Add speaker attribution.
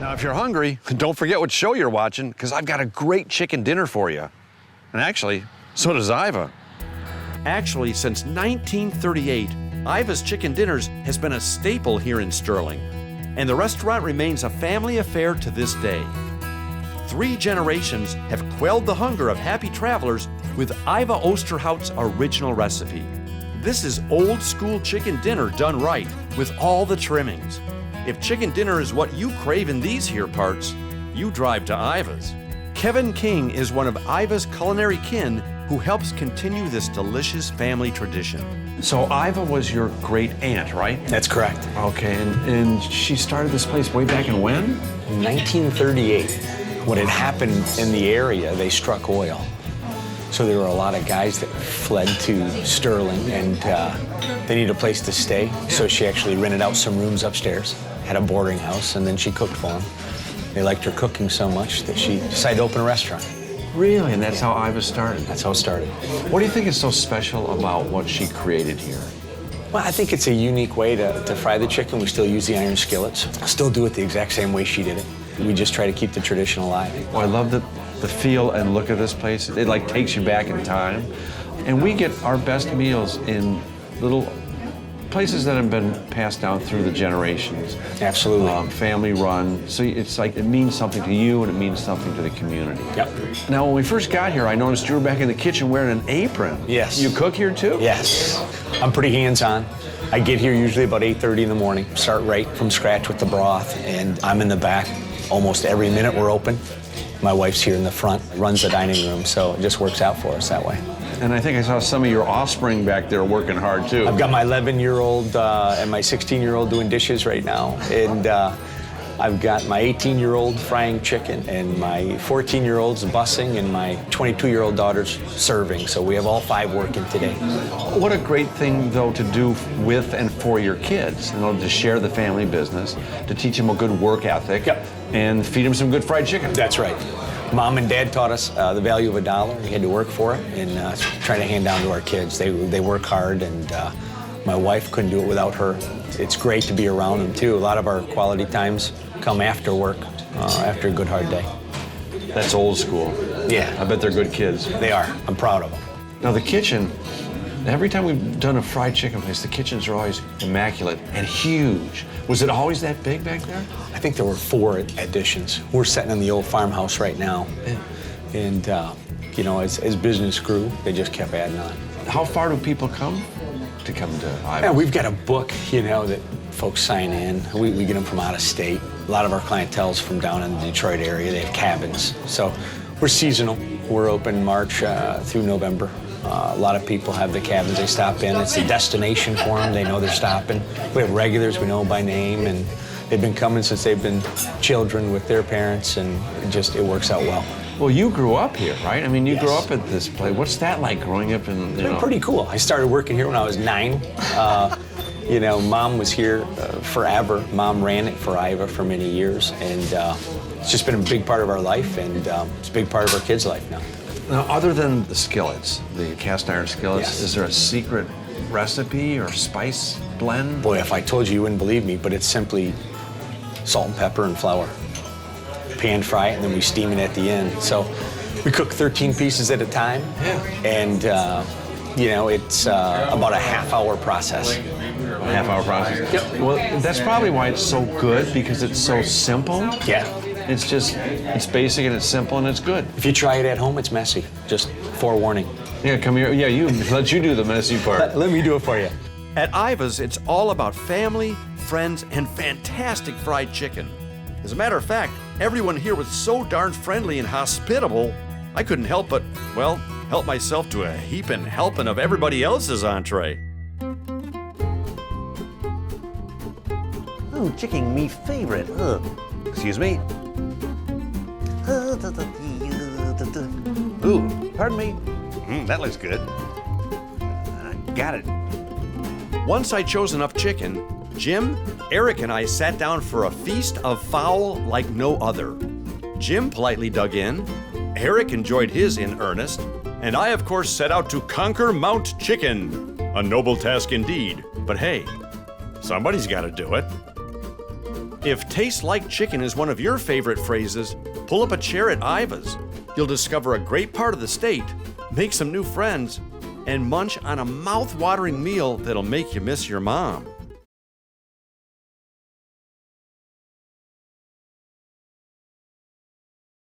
Speaker 1: Now, if you're hungry, don't forget what show you're watching, because I've got a great chicken dinner for you. And actually, so does Iva. Actually, since 1938, Iva's Chicken Dinners has been a staple here in Sterling, and the restaurant remains a family affair to this day. 3 generations have quelled the hunger of happy travelers with Iva Osterhout's original recipe. This is old school chicken dinner done right with all the trimmings. If chicken dinner is what you crave in these here parts, you drive to Iva's. Kevin King is one of Iva's culinary kin who helps continue this delicious family tradition. So Iva was your great aunt, right?
Speaker 2: That's correct.
Speaker 1: Okay, and she started this place way back in when?
Speaker 2: 1938. What had happened in the area, they struck oil. So there were a lot of guys that fled to Sterling, and they needed a place to stay. So she actually rented out some rooms upstairs, had a boarding house, and then she cooked for them. They liked her cooking so much that she decided to open a restaurant.
Speaker 1: Really? And that's how Iva started?
Speaker 2: That's how it started.
Speaker 1: What do you think is so special about what she created here?
Speaker 2: Well, I think it's a unique way to fry the chicken. We still use the iron skillets. Still do it the exact same way she did it. We just try to keep the tradition alive.
Speaker 1: Well, I love the feel and look of this place. It like takes you back in time. And we get our best meals in little places that have been passed down through the generations.
Speaker 2: Absolutely.
Speaker 1: Family run. So it's like it means something to you and it means something to the community.
Speaker 2: Yep.
Speaker 1: Now, when we first got here, I noticed you were back in the kitchen wearing an apron.
Speaker 2: Yes.
Speaker 1: You cook here too?
Speaker 2: Yes. I'm pretty hands-on. I get here usually about 8:30 in the morning, start right from scratch with the broth, and I'm in the back almost every minute we're open. My wife's here in the front, runs the dining room, so it just works out for us that way.
Speaker 1: And I think I saw some of your offspring back there working hard too.
Speaker 2: I've got my 11-year-old and my 16-year-old doing dishes right now, and I've got my 18-year-old frying chicken, and my 14-year-old's bussing, and my 22-year-old daughter's serving. So we have all 5 working today.
Speaker 1: What a great thing, though, to do with and for your kids, in order to share the family business, to teach them a good work ethic,
Speaker 2: Yep.
Speaker 1: and feed them some good fried chicken.
Speaker 2: That's right. Mom and Dad taught us the value of $1. We had to work for it, and trying to hand down to our kids. They work hard, and my wife couldn't do it without her. It's great to be around them, too. A lot of our quality times come after work, after a good, hard day.
Speaker 1: That's old school.
Speaker 2: Yeah.
Speaker 1: I bet they're good kids.
Speaker 2: They are. I'm proud of them.
Speaker 1: Now, the kitchen, every time we've done a fried chicken place, the kitchens are always immaculate and huge. Was it always that big back there?
Speaker 2: I think there were 4 additions. We're sitting in the old farmhouse right now.
Speaker 1: Yeah.
Speaker 2: And, you know, as business grew, they just kept adding on.
Speaker 1: How far do people come to Iva?
Speaker 2: Yeah, we've got a book, you know, that folks sign in. We get them from out of state. A lot of our clientele's from down in the Detroit area. They have cabins. So we're seasonal. We're open March through November. A lot of people have the cabins. They stop in. It's a destination for them. They know they're stopping. We have regulars we know by name, and they've been coming since they've been children with their parents, and it works out well.
Speaker 1: Well, you grew up here, right? I mean, you
Speaker 2: Yes.
Speaker 1: grew up at this place. What's that like growing up in,
Speaker 2: It's been pretty cool. I started working here when I was 9. You know, Mom was here forever. Mom ran it for Iva for many years, and it's just been a big part of our life, and it's a big part of our kids' life now.
Speaker 1: Now, other than the skillets, the cast iron skillets,
Speaker 2: Yes.
Speaker 1: is there a secret recipe or spice blend?
Speaker 2: Boy, if I told you, you wouldn't believe me, but it's simply salt and pepper and flour. Pan fry it, and then we steam it at the end. So we cook 13 pieces at a time, and you know, it's about a half-hour process.
Speaker 1: A half-hour process?
Speaker 2: Yep.
Speaker 1: Well, that's probably why it's so good, because it's so simple.
Speaker 2: Yeah.
Speaker 1: It's basic and it's simple and it's good.
Speaker 2: If you try it at home, it's messy. Just forewarning.
Speaker 1: Yeah, come here. Yeah, let you do the messy part.
Speaker 2: Let me do it for you.
Speaker 3: At Iva's, it's all about family, friends, and fantastic fried chicken. As a matter of fact, everyone here was so darn friendly and hospitable, I couldn't help but, well, help myself to a heapin' helping of everybody else's entree.
Speaker 4: Oh, chicken, me favorite. Excuse me. Ooh, pardon me. That looks good. Got it.
Speaker 3: Once I chose enough chicken, Jim, Eric, and I sat down for a feast of fowl like no other. Jim politely dug in, Eric enjoyed his in earnest, and I, of course, set out to conquer Mount Chicken. A noble task indeed, but hey, somebody's got to do it. If taste like chicken is one of your favorite phrases, pull up a chair at Iva's. You'll discover a great part of the state, make some new friends, and munch on a mouth-watering meal that'll make you miss your mom.